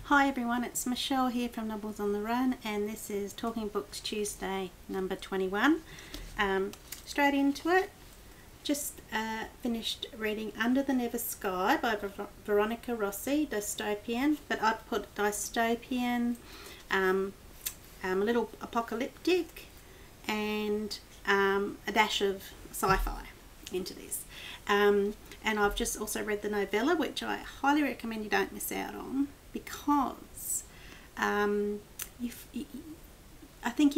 Hi everyone, it's Michelle here from Novels on the Run, and this is Talking Books Tuesday number 21. Straight into it. Just finished reading Under the Never Sky by Veronica Rossi, dystopian, but I'd put dystopian, a little apocalyptic, and a dash of sci-fi into this. And I've just also read the novella, which I highly recommend you don't miss out on, because I think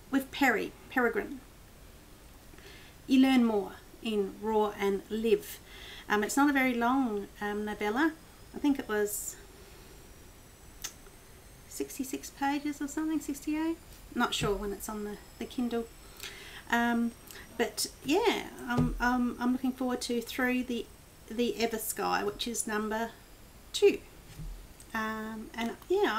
with Peregrine, you learn more in Raw and Live. It's not a very long novella. I think it was 66 pages or something, 68. Not sure when it's on the Kindle. But yeah, I'm looking forward to Through the Ever Sky, which is number 2. And yeah,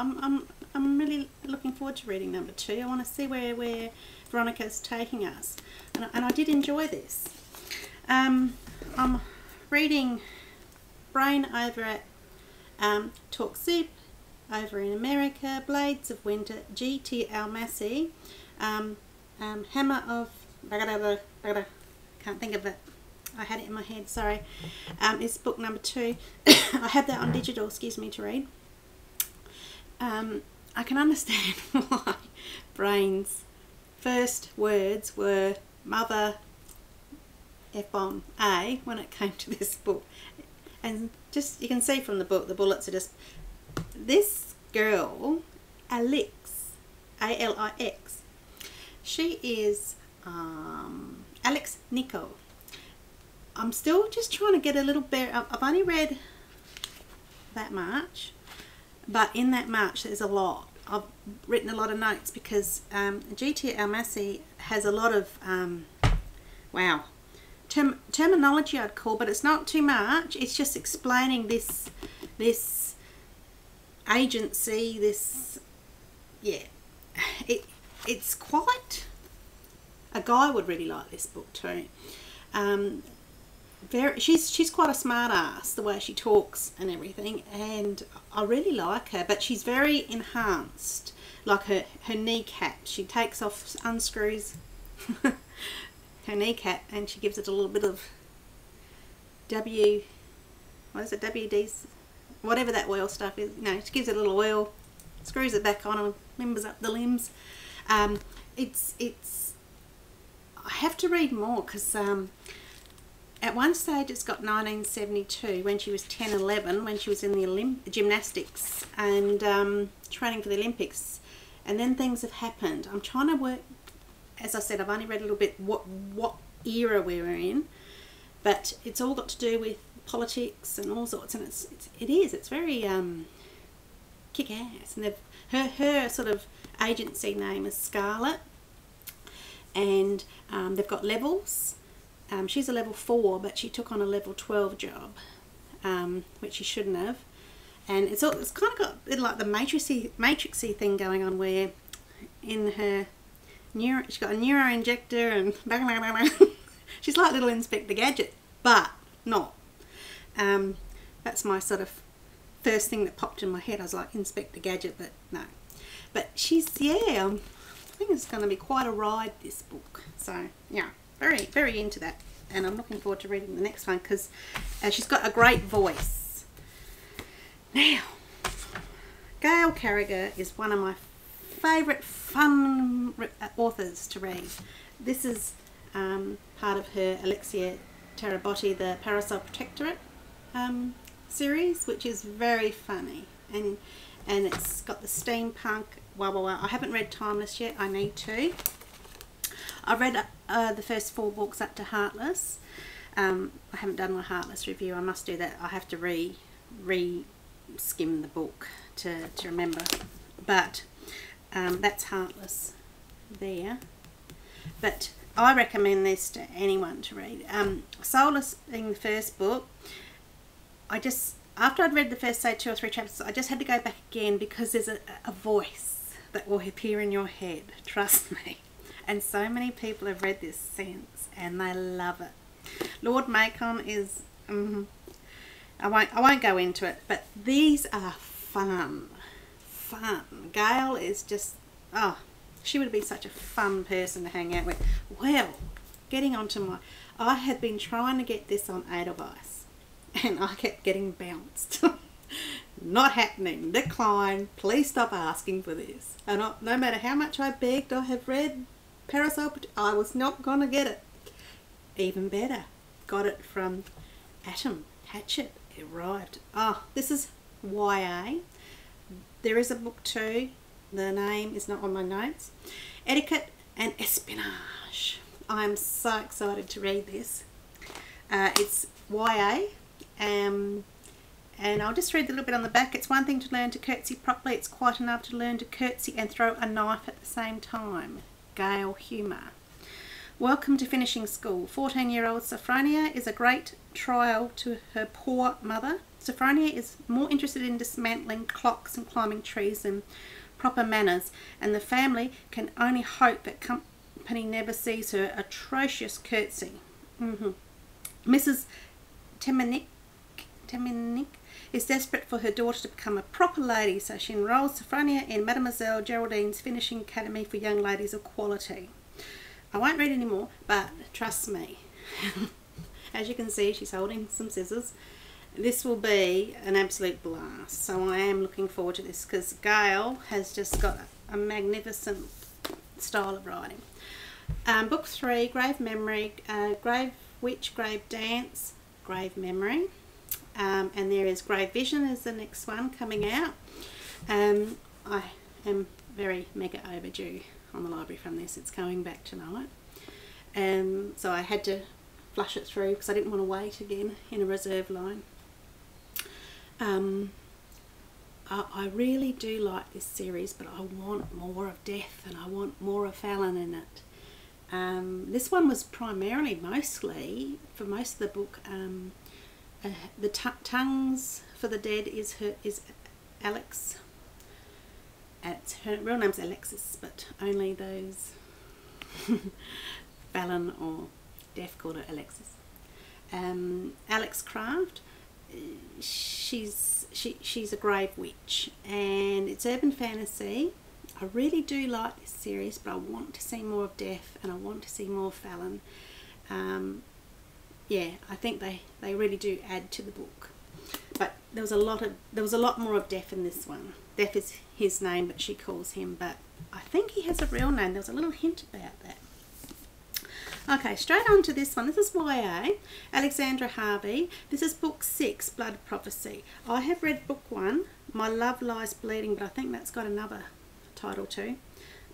I'm really looking forward to reading number 2. I want to see where Veronica's taking us, and I did enjoy this. I'm reading Brain over at Talk Soup over in America, Blades of Winter, G.T. Almasi, Hammer of can't think of it. I had it in my head, sorry. It's book number 2. I have that on digital, excuse me, to read. I can understand why Brain's first words were Mother F-bomb A when it came to this book. And just, you can see from the book, the bullets are just, this girl, Alix, A-L-I-X, she is Alex Nico. I'm still just trying to get a little bit. I've only read that much, but in that much there's a lot. I've written a lot of notes because G.T. Almasi has a lot of terminology, I'd call, but it's not too much. It's just explaining this agency, it's quite, a guy would really like this book too. She's quite a smart ass, the way she talks and everything, and I really like her, but she's very enhanced, like her kneecap. She takes off, unscrews her kneecap, and she gives it a little bit of WD, whatever that oil stuff is, she gives it a little oil, screws it back on and limbers up the limbs. It's I have to read more, because at one stage it's got 1972, when she was 10, 11, when she was in the gymnastics and training for the Olympics, and then things have happened. I'm trying to work, as I said, I've only read a little bit what era we were in, but it's all got to do with politics and all sorts, and it's very kick-ass. And her sort of agency name is Scarlet, and they've got levels. She's a level 4, but she took on a level 12 job, which she shouldn't have. And it's kind of got like the matrixy thing going on, where in her she's got a neuro injector and she's like little Inspector Gadget, but not. That's my sort of first thing that popped in my head. I was like, Inspector Gadget, but no. But she's, I think it's going to be quite a ride, this book. So yeah, very, very into that, and I'm looking forward to reading the next one, because she's got a great voice. Now, Gail Carriger is one of my favourite fun authors to read. This is part of her Alexia Tarabotti, the Parasol Protectorate series, which is very funny, and it's got the steampunk. I haven't read Timeless yet. I need to. I've read the first 4 books up to Heartless. I haven't done my Heartless review. I must do that. I have to re-skim the book to remember. But that's Heartless there. But I recommend this to anyone to read. Soulless being the first book, after I'd read the first, say, 2 or 3 chapters, I just had to go back again, because there's a voice that will appear in your head, trust me. And so many people have read this since, and they love it. Lord Macon is I won't go into it, but these are fun. Gail is just, oh, she would be such a fun person to hang out with. Well, getting on to I had been trying to get this on Edelweiss, and I kept getting bounced. Not happening, decline, please stop asking for this. And no matter how much I begged, I have read Parasol, I was not going to get it. Even better, got it from Atom Hatchet. It arrived. Oh, this is YA. There is a book too. The name is not on my notes. Etiquette and Espionage. I'm so excited to read this. It's YA. And I'll just read a little bit on the back. It's one thing to learn to curtsy properly. It's quite enough to learn to curtsy and throw a knife at the same time. Gail Humour. Welcome to finishing school. 14-year-old Sophronia is a great trial to her poor mother. Sophronia is more interested in dismantling clocks and climbing trees than proper manners, and the family can only hope that company never sees her atrocious curtsy. Mrs. Temenik is desperate for her daughter to become a proper lady, so she enrolls Sophronia in Mademoiselle Geraldine's Finishing Academy for young ladies of quality. I won't read any more, but trust me. As you can see, she's holding some scissors. This will be an absolute blast, so I am looking forward to this because Gail has just got a magnificent style of writing. Book 3, Grave Memory, Grave Witch, Grave Dance, Grave Memory. And there is Grave Vision is the next one coming out. I am very mega overdue on the library from this. It's coming back tonight. So I had to flush it through because I didn't want to wait again in a reserve line. I really do like this series, but I want more of Death and I want more of Fallon in it. This one was primarily, mostly, for most of the book, the tongues for the dead is Alex. Her real name's Alexis, but only those Fallon or Deaf called her Alexis. Alex Craft, she's a grave witch, and it's urban fantasy. I really do like this series, but I want to see more of Deaf and I want to see more Fallon. Yeah, I think they really do add to the book. But there was a lot more of Deaf in this one. Deaf is his name, but she calls him. But I think he has a real name. There was a little hint about that. Okay, straight on to this one. This is YA, Alexandra Harvey. This is book 6, Blood Prophecy. I have read book 1, My Love Lies Bleeding, but I think that's got another title too.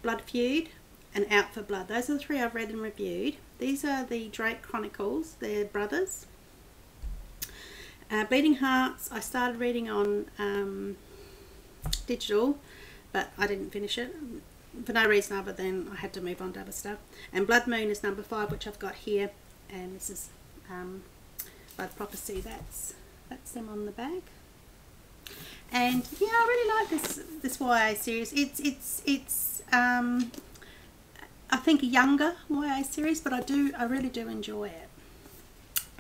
Blood Feud and Out for Blood. Those are the 3 I've read and reviewed. These are the Drake Chronicles. They're brothers. Bleeding Hearts, I started reading on digital, but I didn't finish it for no reason other than I had to move on to other stuff. And Blood Moon is number 5, which I've got here, and this is Blood Prophecy. That's them on the back. And yeah, I really like this YA series. It's I think a younger YA series, but I really do enjoy it.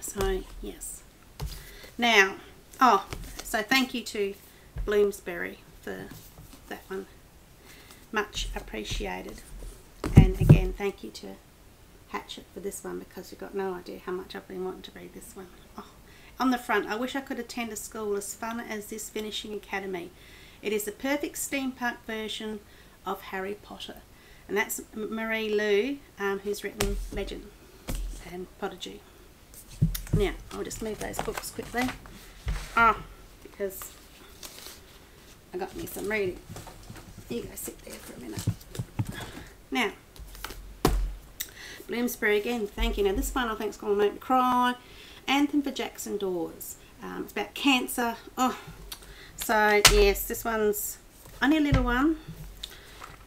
So yes. Now, so thank you to Bloomsbury for that one. Much appreciated. And again, thank you to Hatchet for this one, because you've got no idea how much I've been wanting to read this one. On the front, I wish I could attend a school as fun as this Finishing Academy. It is the perfect steampunk version of Harry Potter. And that's Marie Lu, who's written Legend and Prodigy. Now, I'll just move those books quickly. Because I got me some reading. You go sit there for a minute. Now, Bloomsbury again, thank you. Now this one I think is going to make me cry. Anthem for Jackson Dawes. It's about cancer. So yes, this one's only a little one.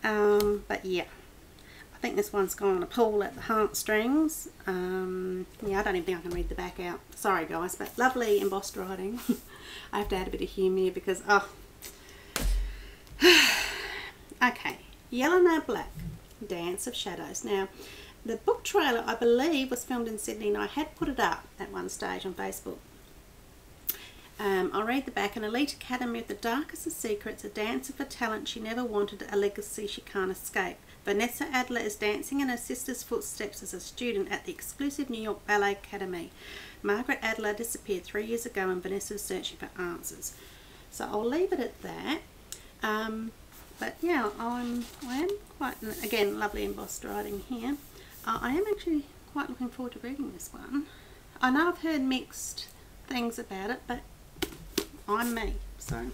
But yeah, I think this one's going to pull at the heartstrings. Yeah, I don't even think I can read the back out. Sorry guys, but lovely embossed writing. I have to add a bit of humour here because, okay, Yellow No Black, Dance of Shadows. Now, the book trailer, I believe, was filmed in Sydney, and I had put it up at one stage on Facebook. I'll read the back. An elite academy of the darkest of secrets, a dancer for talent she never wanted, a legacy she can't escape. Vanessa Adler is dancing in her sister's footsteps as a student at the exclusive New York Ballet Academy. Margaret Adler disappeared 3 years ago and Vanessa is searching for answers. So I'll leave it at that. But yeah, I am quite, again, lovely embossed writing here. I am actually quite looking forward to reading this one. I know I've heard mixed things about it, but I'm me. So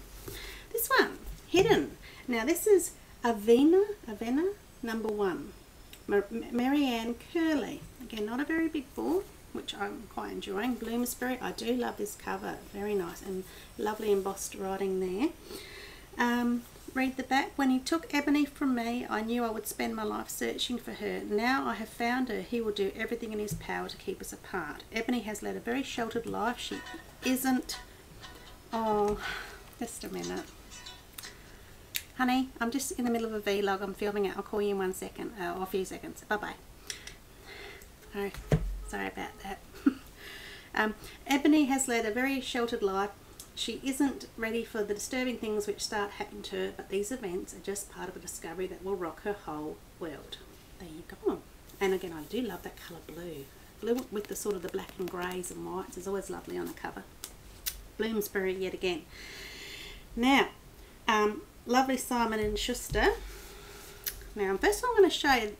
this one, Hidden. Now this is Avena #1, Marianne Curley. Again, not a very big book, which I'm quite enjoying. Bloomsbury. I do love this cover. Very nice and lovely embossed writing there. Read the back. When he took Ebony from me, I knew I would spend my life searching for her. Now I have found her. He will do everything in his power to keep us apart. Ebony has led a very sheltered life. She isn't... Oh, just a minute. Honey, I'm just in the middle of a vlog. I'm filming it. I'll call you in 1 second, or a few seconds. Bye-bye. Oh, sorry about that. Ebony has led a very sheltered life. She isn't ready for the disturbing things which start happening to her, but these events are just part of a discovery that will rock her whole world. There you go. And again, I do love that colour blue. Blue with the sort of the black and greys and whites is always lovely on a cover. Bloomsbury yet again. Now, lovely Simon & Schuster. Now, first I'm going to show you,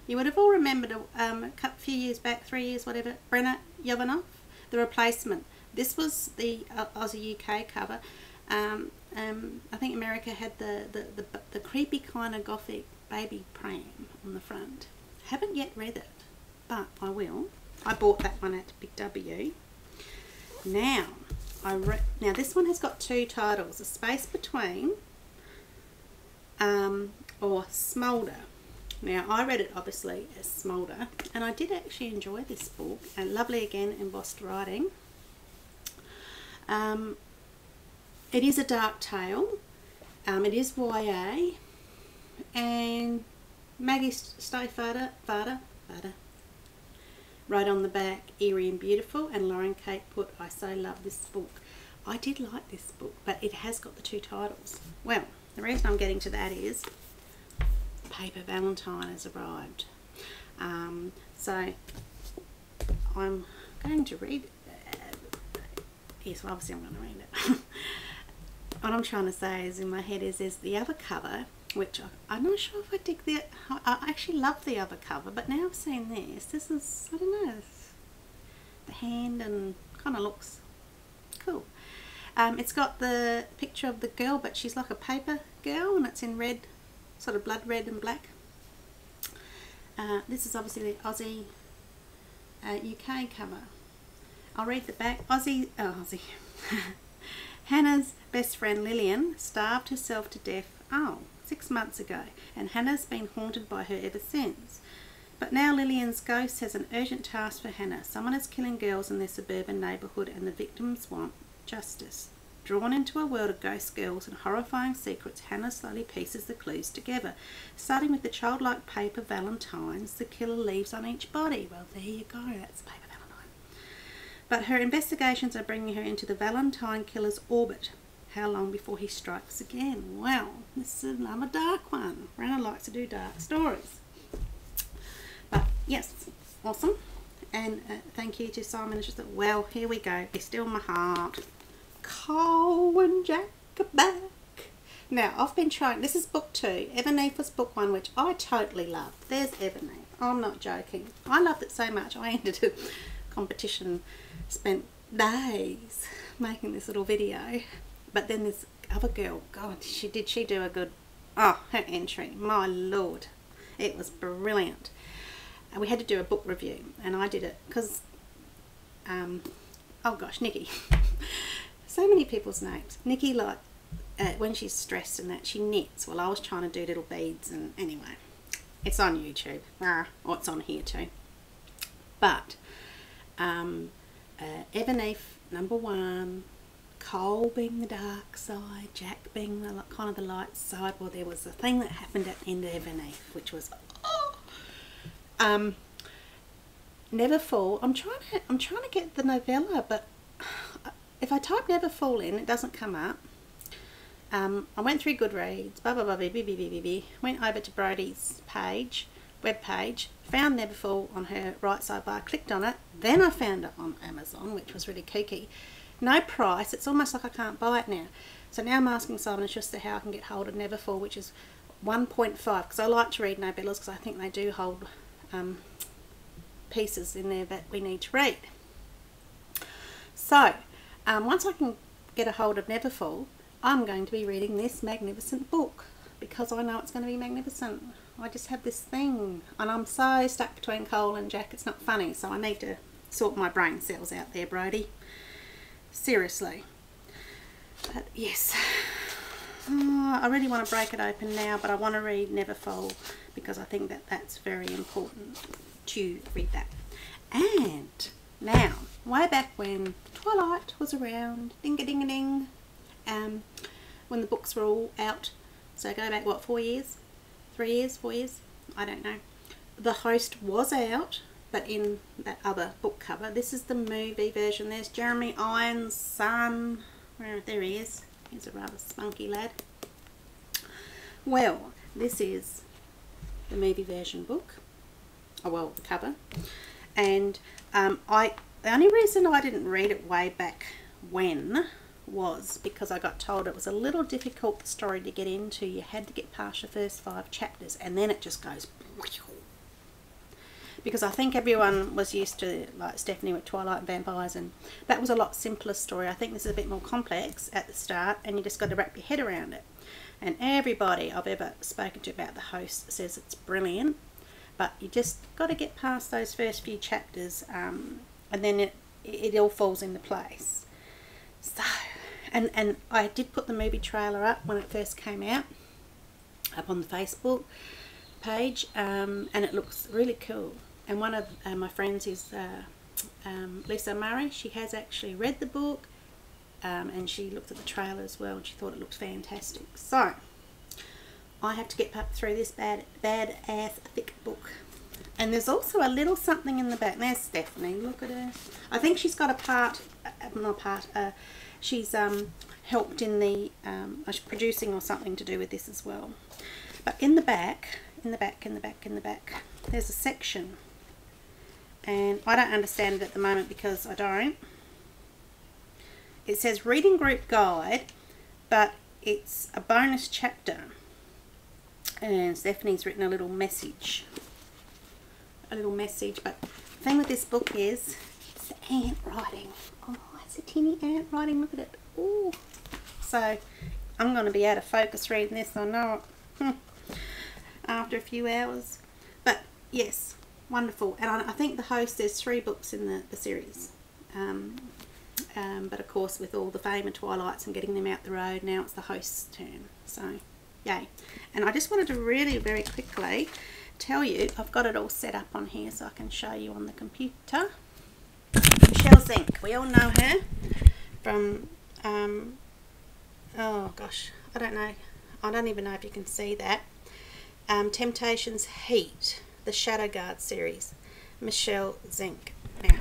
you would have all remembered a few years back, 3 years, whatever, Brenna Yovanov, The Replacement. This was the Aussie UK cover. I think America had the creepy kind of gothic baby pram on the front. Haven't yet read it, but I will. I bought that one at Big W. Now, now this one has got 2 titles: A Space Between, or Smoulder. Now I read it obviously as Smoulder, and I did actually enjoy this book. And lovely again embossed writing. It is a dark tale. It is YA, and Maggie Stiefvater wrote on the back, eerie and beautiful, and Lauren Kate put, I so love this book. I did like this book, but it has got the 2 titles. Well, the reason I'm getting to that is Paper Valentine has arrived. So I'm going to read it. Yes, well, obviously I'm going to read it. What I'm trying to say is in my head is there's the other cover, which I'm not sure if I dig the... I actually love the other cover, but now I've seen this is, I don't know, the hand and kind of looks cool. It's got the picture of the girl, but she's like a paper girl, and it's in red, sort of blood red and black. This is obviously the Aussie UK cover. I'll read the back. Aussie. Hannah's best friend Lillian starved herself to death 6 months ago, and Hannah's been haunted by her ever since. But now Lillian's ghost has an urgent task for Hannah. Someone is killing girls in their suburban neighbourhood, and the victims want justice. Drawn into a world of ghost girls and horrifying secrets, Hannah slowly pieces the clues together. Starting with the childlike paper valentines the killer leaves on each body. Well, there you go, that's paper valentine. But her investigations are bringing her into the Valentine killer's orbit. How long before he strikes again? Well, this is another dark one. Brenna likes to do dark stories. But yes, awesome. And thank you to Simon & Schuster. Well, here we go. Be Still My Heart. Cole and Jack are back. Now, I've been trying, this is book 2. Ebony was book 1, which I totally loved. There's Ebony. I'm not joking. I loved it so much, I entered a competition, spent days making this little video. But then this other girl, God, did she do a good, her entry, my lord. It was brilliant. And we had to do a book review, and I did it because, oh gosh, Nikki. So many people's names. Nikki, like, when she's stressed and that, she knits. Well, I was trying to do little beads, and anyway, it's on YouTube. Or it's on here too. But, Ebony, #1, Cole being the dark side, Jack being the kind of the light side. Well, there was a thing that happened at the end of Ebony, which was, Never Fall. I'm trying to get the novella, but if I type Neverfull in, it doesn't come up. I went through Goodreads, went over to Brodie's page, web page, found Neverfull on her right sidebar, clicked on it, then I found it on Amazon, which was really kooky. No price, it's almost like I can't buy it now. So now I'm asking Simon & Schuster how I can get hold of Neverfull, which is 1.5, because I like to read novellas because I think they do hold pieces in there that we need to read. So once I can get a hold of Neverfull, I'm going to be reading this magnificent book because I know it's going to be magnificent. I just have this thing, and I'm so stuck between Cole and Jack, it's not funny, so I need to sort my brain cells out there, Brodie. Seriously. But yes, I really want to break it open now, but I want to read Neverfull because I think that that's very important to read that. And now, way back when Twilight was around, ding-a-ding-a-ding, when the books were all out, so go back, what, 4 years? 3 years? 4 years? I don't know. The Host was out, but in that other book cover. This is the movie version. There's Jeremy Irons' son. There he is. He's a rather spunky lad. Well, this is the movie version book. Oh, well, the cover. And the only reason I didn't read it way back when was because I got told it was a little difficult story to get into. You had to get past the first 5 chapters and then it just goes, because I think everyone was used to, like Stephanie with Twilight and Vampires, and that was a lot simpler story. I think this is a bit more complex at the start and you just got to wrap your head around it. And everybody I've ever spoken to about The Host says it's brilliant, but you just got to get past those first few chapters and then it all falls into place. So, and I did put the movie trailer up when it first came out, up on the Facebook page, and it looks really cool. And one of my friends is Lisa Murray. She has actually read the book, and she looked at the trailer as well, and she thought it looked fantastic. So, I have to get through this bad-ass thick book. And there's also a little something in the back. There's Stephanie, look at her. I think she's got a part, she's helped in the producing or something to do with this as well. But in the back, there's a section. And I don't understand it at the moment because I don't. It says Reading Group Guide, but it's a bonus chapter. And Stephanie's written a little message. But the thing with this book is it's the ant writing. Oh, it's a teeny ant writing, look at it. Ooh. So I'm going to be out of focus reading this, I know it. After a few hours. But yes, wonderful. And I think The Host, there's 3 books in the series. But of course with all the fame of Twilights and getting them out the road, now it's The Host's turn. So yay. And I just wanted to really very quickly tell you, I've got it all set up on here so I can show you on the computer. Michelle Zink, we all know her from, oh gosh, I don't even know if you can see that. Temptations Heat, the Shadow Guard series, Michelle Zink. Now,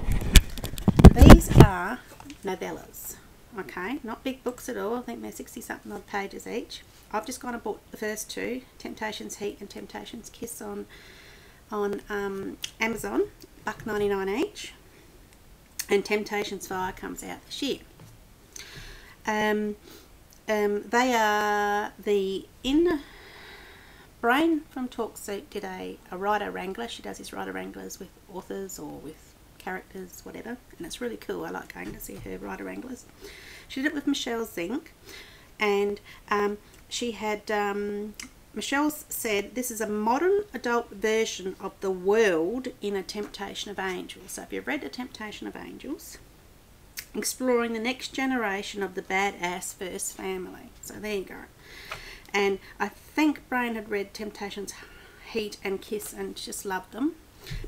these are novellas, okay, not big books at all. I think they're 60-something odd pages each. I've just gone and bought the first 2, Temptations Heat and Temptations Kiss on Amazon, $1.99 each, and Temptations Fire comes out this year. They are Brain from TalkSoup did a writer wrangler. She does his writer wranglers with authors or with characters, whatever, and it's really cool. I like going to see her writer wranglers. She did it with Michelle Zink, and she had Michelle said this is a modern adult version of The World in A Temptation of Angels. So if you've read A Temptation of Angels, exploring the next generation of the badass first family. So there you go. And I think Brain had read Temptations Heat and Kiss and just loved them.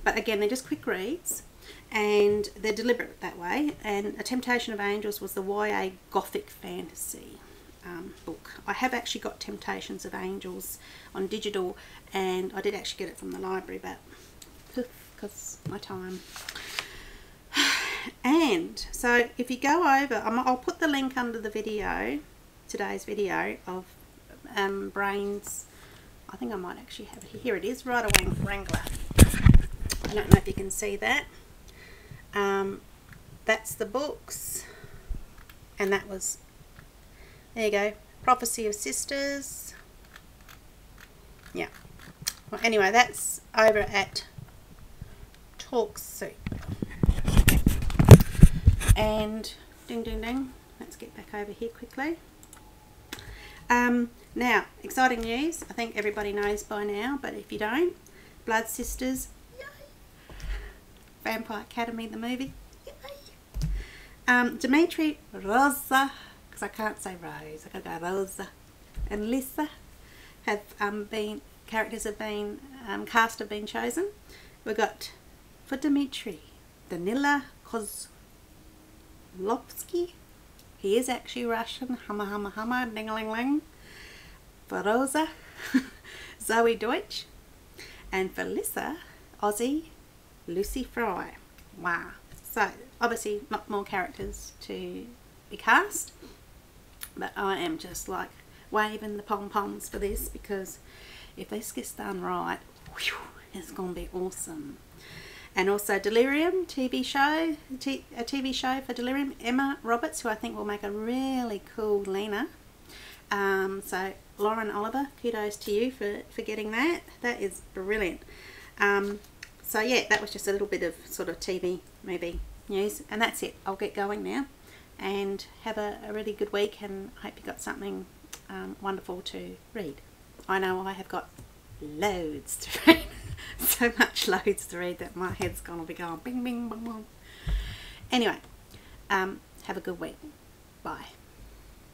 But again, they're just quick reads and they're deliberate that way. And A Temptation of Angels was the YA gothic fantasy book. I have actually got Temptations of Angels on digital, and I did actually get it from the library, but because my time. And so if you go over, I'll put the link under the video, today's video of Brains. I think I might actually have it here. It is, Rider Wrangler. I don't know if you can see that. That's the books, and that was, there you go, Prophecy of Sisters. Yeah. Well, anyway, that's over at TalkSoup. And ding ding ding, let's get back over here quickly. Now, exciting news. I think everybody knows by now, but if you don't, Blood Sisters, yay. Vampire Academy, the movie, yay. Dimitri, Rosa, because I can't say Rose, I gotta go Rosa, and Lisa have characters have been, cast have been chosen. We've got, for Dimitri, Danila Kozlovsky. He is actually Russian, humma humma humma, ding-a-ling-ling. For Rosa, Zoe Deutsch. And for Lisa, Aussie, Lucy Fry. Wow. So, obviously not more characters to be cast, but I am just like waving the pom-poms for this, because if this gets done right, whew, it's going to be awesome. And also Delirium TV show, a TV show for Delirium, Emma Roberts, who I think will make a really cool Lena. So Lauren Oliver, kudos to you for getting that. That is brilliant. So yeah, that was just a little bit of sort of TV movie news, and that's it. I'll get going now, and have a really good week, and I hope you got something wonderful to read. I know I have got loads to read. So much loads to read that my head's gonna be going bing bing bong bong. Anyway, have a good week. Bye.